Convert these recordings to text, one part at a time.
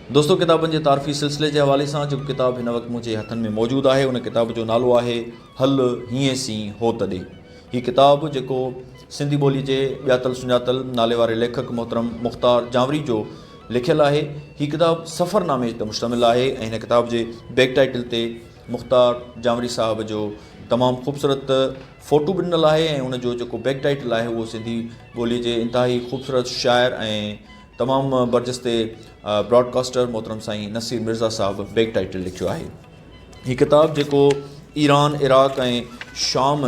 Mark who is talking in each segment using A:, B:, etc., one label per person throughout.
A: दोस्तों, किताबनि जे तारफ़ी सिलसिले जे हवाले सां जेको किताब हिन वक़्तु मुंहिंजे हथनि में मौजूदु आहे, उन किताब जो नालो आहे हल हीअं सी हो तॾहिं। हीअ किताबु जेको सिंधी ॿोलीअ जे ॼातल सुञातल नाले वारे लेखक मोहतरम मुख़्तार जावरी जो लिखियलु आहे। हीअ किताबु सफ़रनामे ते मुश्तमिल आहे ऐं हिन किताब जे बैक टाइटल ते मुख़्तार जावरी साहब जो तमामु ख़ूबसूरत फ़ोटो ॾिनल आहे ऐं उनजो जेको बैक टाइटल आहे उहो सिंधी ॿोलीअ जे इंतिहाई ख़ूबसूरत शाइर ऐं तमामु बरजस्ते ब्रॉडकास्टर मोहतरम साईं नसीर मिर्ज़ा साहब बैक टाइटल लिखियो आहे। हीअ किताबु जेको ईरान, इराक़ ऐं शाम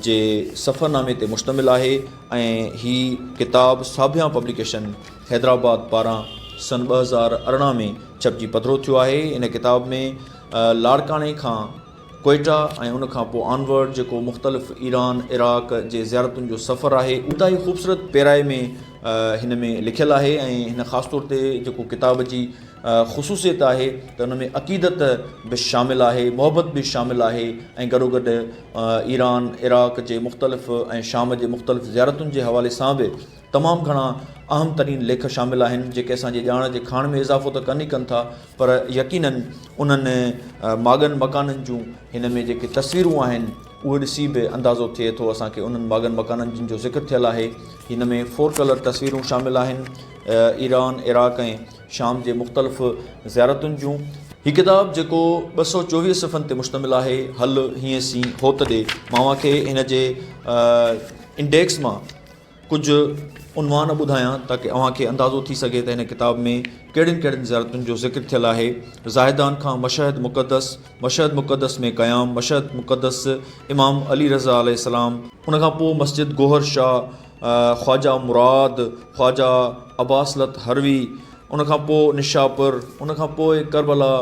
A: जे सफ़रनामे ते मुश्तमिल आहे ऐं हीअ किताबु साबिया पब्लिकेशन हैदराबाद पारां सन 2018 में छपजी पधिरो थियो आहे। इन किताब में लाड़काने खां कोयटा ऐं उनखां पोइ ऑनवर्ड जेको मुख़्तलिफ़ ईरान, इराक़ जे ज़ियारतुनि जो सफ़र आहे, उता ई ख़ूबसूरत पैराए में हिन में लिखियलु आहे ऐं हिन ख़ासि तौर ते जेको किताब जी ख़ुसूसियत आहे त हुन में अक़ीदत बि शामिलु आहे, मोहबत बि शामिलु आहे ऐं गॾोगॾु ईरान, इराक़ जे मुख़्तलिफ़ ऐं शाम जे मुख़्तलिफ़ ज़ियारतुनि जे हवाले सां बि तमामु घणा अहम तरीन लेख शामिलु आहिनि जेके असांजे ॼाण जे खाण में इज़ाफ़ो त कनि ई कनि था, पर यकीनन उन्हनि मागन मकाननि जूं हिन में जेके तस्वीरूं आहिनि उहे ॾिसी बि अंदाज़ो थिए थो असांखे उन्हनि मागन मकाननि जिन जो ज़िक्र थियलु आहे। हिन में 4 कलर तस्वीरूं शामिलु आहिनि ईरान, इराक़ ऐं शाम जे मुख़्तलिफ़ ज़ियारतुनि जूं। हीअ किताबु जेको 224 सफ़नि ते मुश्तमिल आहे, हल हीअं सी हो तॾहिं। मां खे हिन जे इंडेक्स मां कुझु उनवान ॿुधायां ताकी अव्हांखे अंदाज़ो थी सघे त हिन किताब में कहिड़ियुनि कहिड़ियुनि ज़ियारतुनि जो ज़िक्र थियलु आहे। ज़ाहिदान खां मशहद मुक़द्दस में क़याम, मशहद मुक़द्दस इमाम अली रज़ा अलैहिस्सलाम, उनखां पोइ मस्जिद गोहर शाह, ख्वाजा मुराद, ख्वाजा अब्बासलत हरवी, उनखां पोइ निशापुर, उनखां पोइ करबला,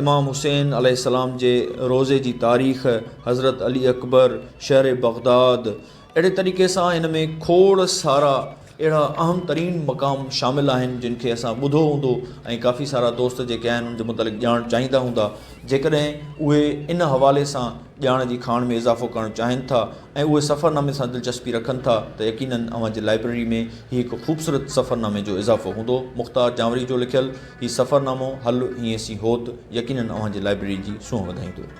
A: इमाम हुसैन अलैहिस्सलाम जे रोज़े जी तारीख़, हज़रत अली अकबर, शहर बग़दाद। अहिड़े तरीक़े सां हिन में खोड़ सारा अहिड़ा अहम तरीन मक़ाम शामिलु आहिनि जिन खे असां ॿुधो हूंदो ऐं काफ़ी सारा दोस्त जेके आहिनि उन जे मुतलिक़ ॼाण चाहींदा हूंदा। जेकॾहिं उहे इन हवाले सां ॼाण जी खाण में इज़ाफ़ो करणु चाहिनि था ऐं उहे सफ़रनामे सां दिलचस्पी रखनि था त यकीनन अव्हांजी लाइब्रेरी में हीअ हिकु ख़ूबसूरत सफ़रनामे जो इज़ाफ़ो हूंदो। मुख़्तार जावरी जो लिखियलु हीअ सफ़रनामो हल हीअं सी होत यकीनन अव्हांजी लाइब्रेरी जी सूंहं वधाईंदो।